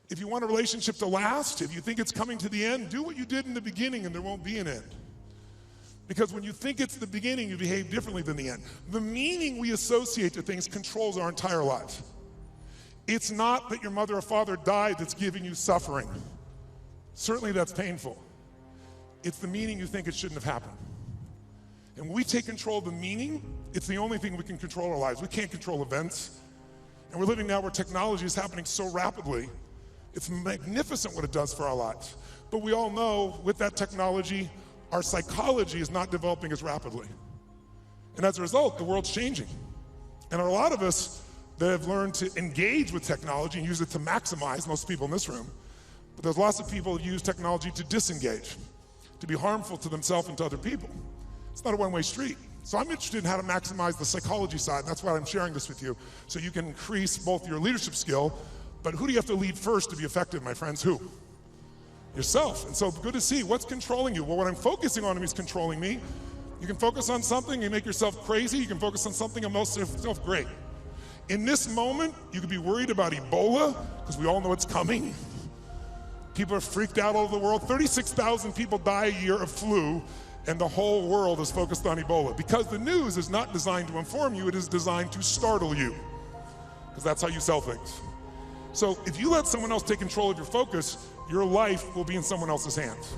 If you want a relationship to last, if you think it's coming to the end, do what you did in the beginning and there won't be an end. Because when you think it's the beginning, you behave differently than the end. The meaning we associate to things controls our entire lives. It's not that your mother or father died that's giving you suffering. Certainly that's painful. It's the meaning you think it shouldn't have happened. And when we take control of the meaning, it's the only thing we can control our lives. We can't control events. And we're living now where technology is happening so rapidly. It's magnificent what it does for our lives. But we all know with that technology, our psychology is not developing as rapidly. And as a result, the world's changing. And there are a lot of us that have learned to engage with technology and use it to maximize, most people in this room. But there's lots of people who use technology to disengage, to be harmful to themselves and to other people. It's not a one-way street. So I'm interested in how to maximize the psychology side, and that's why I'm sharing this with you, so you can increase both your leadership skill, but who do you have to lead first to be effective, my friends? Who? Yourself. And so good to see, what's controlling you? Well, what I'm focusing on is controlling me. You can focus on something and make yourself crazy. You can focus on something and make yourself great. In this moment, you could be worried about Ebola, because we all know it's coming. People are freaked out all over the world. 36,000 people die a year of flu, and the whole world is focused on Ebola. Because the news is not designed to inform you, it is designed to startle you. Because that's how you sell things. So if you let someone else take control of your focus, your life will be in someone else's hands.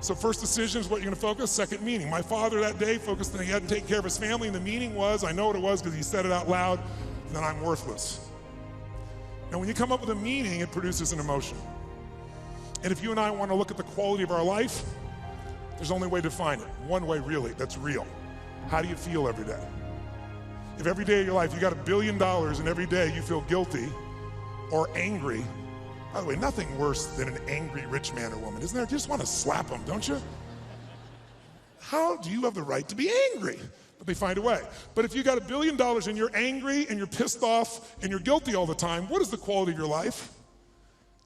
So first decision is what you're gonna focus, second meaning. My father that day focused on he had to take care of his family, and the meaning was, I know what it was because he said it out loud, then I'm worthless. And when you come up with a meaning, it produces an emotion. And if you and I want to look at the quality of our life, there's only a way to define it. One way really, that's real. How do you feel every day? If every day of your life you got $1 billion and every day you feel guilty or angry, by the way, nothing worse than an angry rich man or woman, isn't there? You just want to slap them, don't you? How do you have the right to be angry? But they find a way. But if you got $1 billion and you're angry and you're pissed off and you're guilty all the time, what is the quality of your life?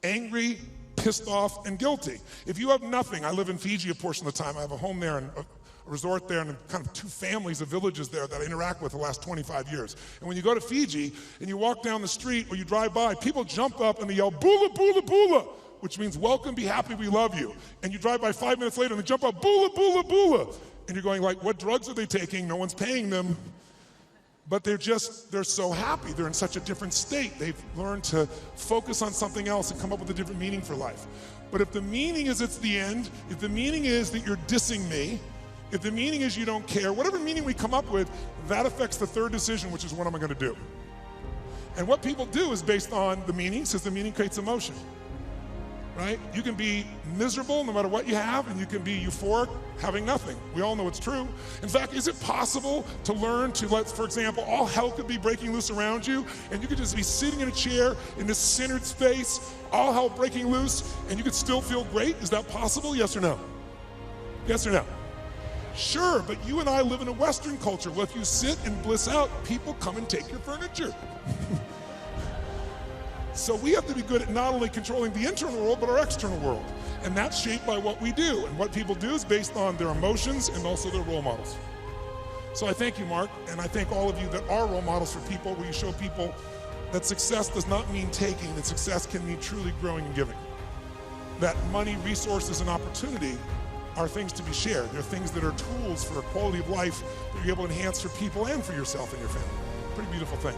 Angry, pissed off, and guilty. If you have nothing, I live in Fiji a portion of the time. I have a home there and a resort there and kind of 2 families of villages there that I interact with the last 25 years. And when you go to Fiji and you walk down the street or you drive by, people jump up and they yell, "Bula, bula, bula," which means welcome, be happy, we love you. And you drive by 5 minutes later and they jump up, "Bula, bula, bula." And you're going like, what drugs are they taking? No one's paying them. But they're so happy. They're in such a different state. They've learned to focus on something else and come up with a different meaning for life. But if the meaning is it's the end, if the meaning is that you're dissing me, if the meaning is you don't care, whatever meaning we come up with, that affects the third decision, which is what am I gonna do? And what people do is based on the meaning, because the meaning creates emotion, right? You can be miserable no matter what you have, and you can be euphoric having nothing. We all know it's true. In fact, is it possible to learn to let, for example, all hell could be breaking loose around you, and you could just be sitting in a chair in this centered space, all hell breaking loose, and you could still feel great? Is that possible, yes or no? Yes or no? Sure, but you and I live in a Western culture. Well, if you sit and bliss out, people come and take your furniture. So we have to be good at not only controlling the internal world, but our external world. And that's shaped by what we do. And what people do is based on their emotions and also their role models. So I thank you, Mark, and I thank all of you that are role models for people, where you show people that success does not mean taking, that success can mean truly growing and giving. That money, resources, and opportunity are things to be shared. They're things that are tools for a quality of life that you're able to enhance for people and for yourself and your family. Pretty beautiful thing.